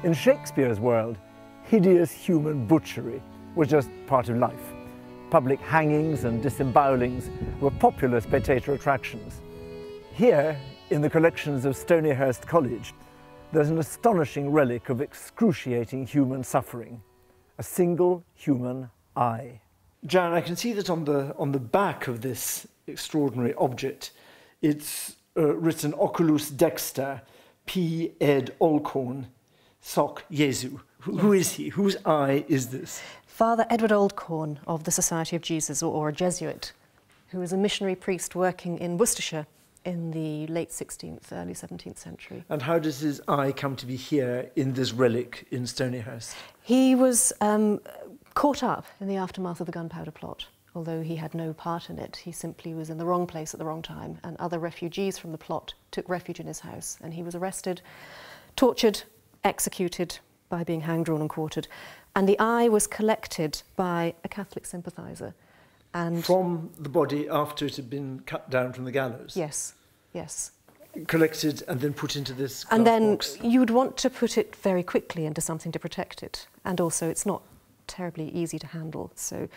In Shakespeare's world, hideous human butchery was just part of life. Public hangings and disembowelings were popular spectator attractions. Here, in the collections of Stonyhurst College, there's an astonishing relic of excruciating human suffering, a single human eye. Jan, I can see that on the back of this extraordinary object, it's written Oculus Dexter, P. Ed Olcorn, Soc Jesu. Who is he? Whose eye is this? Father Edward Oldcorn of the Society of Jesus, or a Jesuit, who was a missionary priest working in Worcestershire in the late 16th, early 17th century. And how does his eye come to be here in this relic in Stonyhurst? He was caught up in the aftermath of the gunpowder plot. Although he had no part in it, he simply was in the wrong place at the wrong time, and other refugees from the plot took refuge in his house, and he was arrested, tortured, executed by being hanged, drawn and quartered. And the eye was collected by a Catholic sympathiser. And from the body after it had been cut down from the gallows? Yes, yes. Collected and then put into this glass and then box. You'd want to put it very quickly into something to protect it. And also it's not terribly easy to handle. So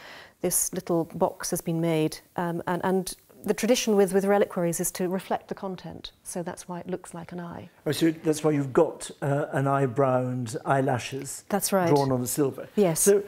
this little box has been made, and the tradition with reliquaries is to reflect the content, so that's why it looks like an eye. Oh, so that's why you've got an eyebrow and eyelashes. That's right. Drawn on the silver. Yes. So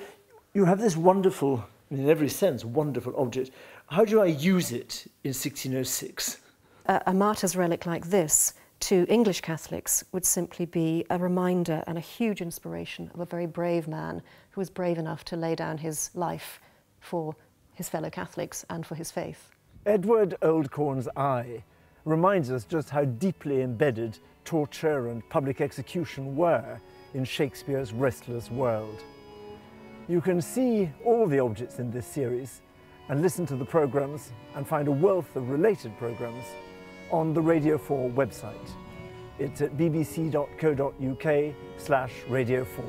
you have this wonderful, in every sense, wonderful object. How do I use it in 1606? A martyr's relic like this, to English Catholics, would simply be a reminder and a huge inspiration of a very brave man who was brave enough to lay down his life for his fellow Catholics and for his faith. Edward Oldcorn's eye reminds us just how deeply embedded torture and public execution were in Shakespeare's restless world. You can see all the objects in this series and listen to the programmes and find a wealth of related programmes on the Radio 4 website. It's at bbc.co.uk/Radio 4.